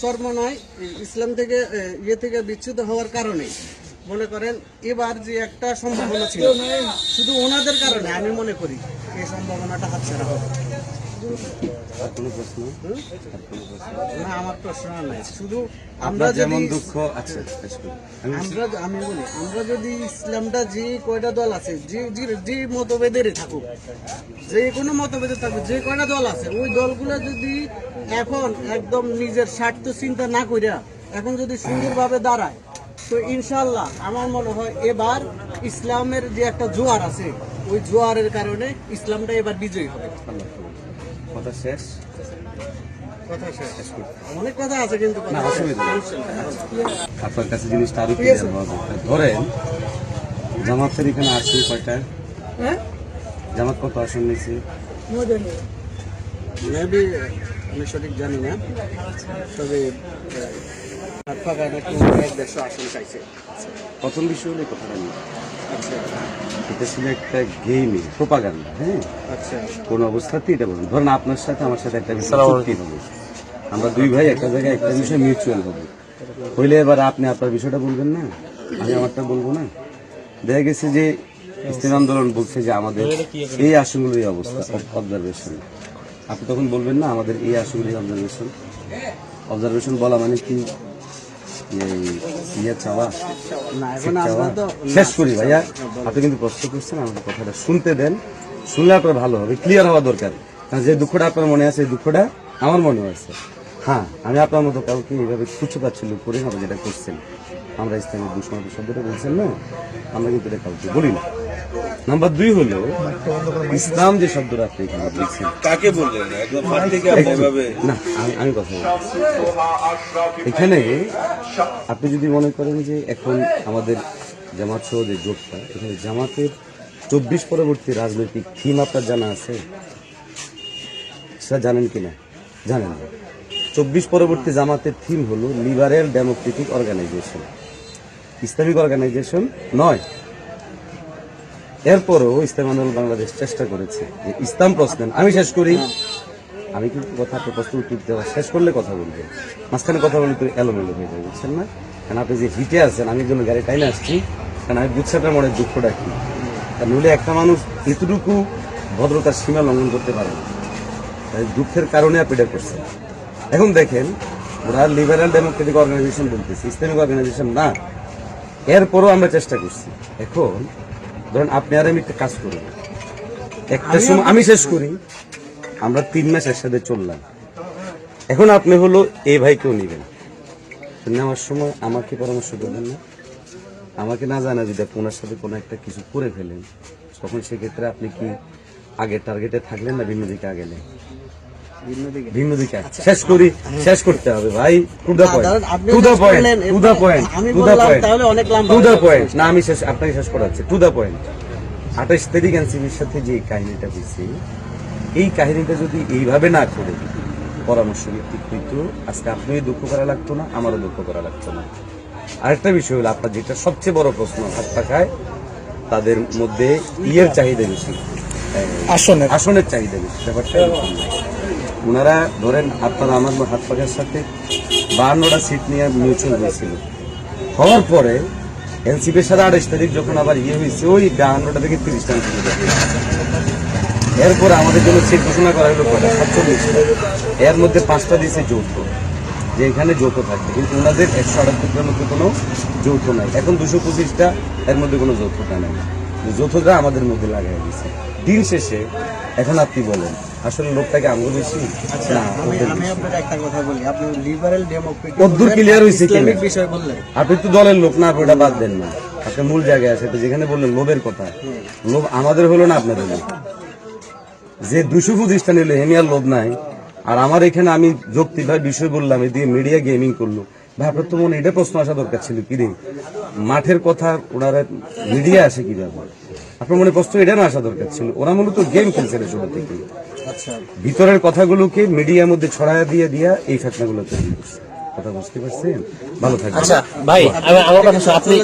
চরমনায় ইসলাম থেকে ইয়ে থেকে বিচ্যুত হওয়ার কারণে মনে করেন এবার যে একটা সম্ভাবনা ছিল শুধু ওনাদের কারণে আমি মনে করি এই সম্ভাবনাটা হাতছাড়া হবে। না আমার প্রশ্ন নাই, শুধু আমরা যেমন দুঃখ আছে আমি বলি আমরা যদি ইসলামটা যে কয়টা দল আছে যে মতভেদের থাকুক, যে কোনো মতভেদে থাকুক, যে কয়টা দল আছে ওই দলগুলো যদি এখন একদম নিজের স্বার্থ চিন্তা না করিয়া এখন যদি সুন্দরভাবে দাঁড়ায়, তো ইনশাল্লাহ আমার মনে হয় এবার ইসলামের যে একটা জোয়ার আছে ওই জোয়ারের কারণে ইসলামটা এবার বিজয়ী হবে। কথা শেষ? অনেক কথা আছে কিন্তু আপনার কাছে জিনিসটা আরো ক্লিয়ার হবে। ধরেন জামাতের এখানে আসন কয়টা? জামাত কত আসন নিয়েছে? মেবি আমি সঠিক জানি না, তবে প্রথম বিষয় হলে কথাটা নিয়ে এটা ছিল একটা গেমই প্রোপাগান্ডা। হ্যাঁ, কোন অবস্থাতেই এটা বলুন। ধরেন আপনার সাথে আমার সাথে একটা বিষয় চুক্তি হবে, আমরা দুই ভাই একটা জায়গায় একটা বিষয় মিউচুয়াল হবে, হইলে এবার আপনি আপনার বিষয়টা বলবেন না, আমি আমারটা বলবো না। দেখা গেছে যে ইসলামী আন্দোলন বলছে যে আমাদের এই আসনগুলোর এই অবস্থা অবজারভেশন, আপনি তখন বলবেন না আমাদের এই আসনগুলোর অবজারভেশন বলা মানে কি শেষ করি ভাইয়া। আপনি কিন্তু প্রশ্ন করছেন, আমাকে কথাটা শুনতে দেন, শুনলে আপনার ভালো হবে, ক্লিয়ার হওয়া দরকার। কারণ যে দুঃখটা আপনার মনে আছে এই দুঃখটা আমার মনে আছে। হ্যাঁ, আমি আপনার মতো কাউকে এইভাবে তুচ্ছতাচ্ছিল্য করে হবে যেটা করছেন, আমরা ইসলামের দুশ্মন শব্দটা বলছেন না, আমরা কিন্তু এটা কাউকে বলি না। নাম্বার 2 হলো ইসলাম যে শব্দটা আপনি এখানে বলছেন কাকে বললেন? না, আমি কথা বলছি এখানে। আপনি যদি মনে করেন যে এখন আমাদের জামাত সহ যে জোটটা, এখানে জামাতের 24 পরবর্তী রাজনৈতিক থিম আপনার জানা আছে? সেটা জানেন কিনা? জানেন না। 24 পরবর্তী জামাতের থিম হলো liberal democratic organisation, Islamic organisation নয়। এরপরও ইসলাম আন্দোলন বাংলাদেশ চেষ্টা করেছে যে ইসলাম প্রশ্ন, আমি শেষ করি, আমি কিন্তু কথা প্রশ্ন উত্তর দেওয়া শেষ করলে কথা বলবো, মাঝখানে কথা বললে তো এলোমেলো হয়ে যাবে, বুঝছেন না? কারণ আপনি যে হিটে আছেন, আমি একজন গাড়ি টাইনে আসছি, কারণ আমি বুঝছাটার মনে দুঃখটা কি, কারণ নইলে একটা মানুষ এতটুকু ভদ্রতার সীমা লঙ্ঘন করতে পারে না, তাই দুঃখের কারণে আপনি এটা করছেন। এখন দেখেন, ওরা লিবারেল ডেমোক্রেটিক অর্গানাইজেশন বলতেছে, ইসলামিক অর্গানাইজেশন না, এরপরও আমরা চেষ্টা করছি। এখন ধরেন আপনি আর আমি একটা কাজ করি, একটা সময় আমি শেষ করি, আমরা 3 মাস একসাথে চললাম, এখন আপনি হলো এই ভাইকেও নিবেন, নেওয়ার সময় আমাকে পরামর্শ করবেন না, আমাকে না জানা যদি আপনি ওনার সাথে কোনো একটা কিছু করে ফেলেন, তখন সেক্ষেত্রে আপনি কি আগের টার্গেটে থাকলেন না ভিন্ন দিকে আগেলেন? ভিন্ন দিকে। শেষ করি, শেষ করতে হবে ভাই, টু দা পয়েন্ট। না, আমি শেষ, আপনাকে শেষ করাচ্ছি, টু দা পয়েন্ট। 28 তারিখ এনসিবির সাথে যে কাহিনীটা হয়েছে, এই কাহিনীটা যদি এইভাবে না করে পরামর্শ ভিত্তিক হইতো, আজকে আপনিও দুঃখ করা লাগতো না, আমারও দুঃখ করা লাগতো না। আরেকটা বিষয় হলো, আপনার যেটা সবচেয়ে বড় প্রশ্ন, হাত পাখায় তাদের মধ্যে ইয়ের চাহিদা বেশি, আসনের চাহিদা বেশি। ব্যাপারটা ওনারা ধরেন আপনারা আমার হাত পাখার সাথে 52টা সিট নিয়ে মিউচুয়াল হয়েছিল, হওয়ার পরে এনসিপির সাথে 28 তারিখ যখন আবার ইয়ে হয়েছে, ওই 52টা থেকে 30টা চলে যাবে। এরপর আমাদের জন্য সিট ঘোষণা করা হলো কয়টা? 47টা। এর মধ্যে 5টা দিয়েছে যৌথ, যে এখানে যৌথ থাকবে, কিন্তু ওনাদের 178টার মধ্যে কোনো যৌথ নাই। এখন 225টা, এর মধ্যে কোনো যৌথটা নাই, যৌথটা আমাদের মধ্যে লাগাই দিয়েছে। দিন শেষে এখন আপনি বলেন, আসলে লোকটাকে আমগো বেশি না? আমি আপনাকে একটা কথা বলি, আপনি লিবারেল ডেমোক্রেটিক কদ্দুর ক্লিয়ার হইছে কি বিষয় বললেন, আপনি তো দলের লোক না, ওটা বাদ দেন না, আপনি মূল জায়গায় আছে। তো যেখানে বললেন লোভের কথা, লোভ আমাদের হলো না আপনাদের হলো? যে 225টা নিল হেমিয়ার লোভ নাই, আর আমার এখানে আমি যৌক্তিকভাবে বিষয় বললাম, এদিকে মিডিয়া গেমিং করলো, ভাই আপনার তো মনে এটা প্রশ্ন আসা দরকার ছিল, কি রে মাঠের কথা ওনারা মিডিয়া আসে কিভাবে? আপনার মনে প্রশ্ন এটা না আসা দরকার ছিল, ওরা মূলত গেম খেলছে শুরু থেকে, ভিতরের কথাগুলোকে মিডিয়ার মধ্যে ছড়াইয়া দিয়া এই ঘটনাগুলো তৈরি করছে। কথা বুঝতে পারছেন? ভালো থাকবে। আচ্ছা ভাই, আমার কথা আপনি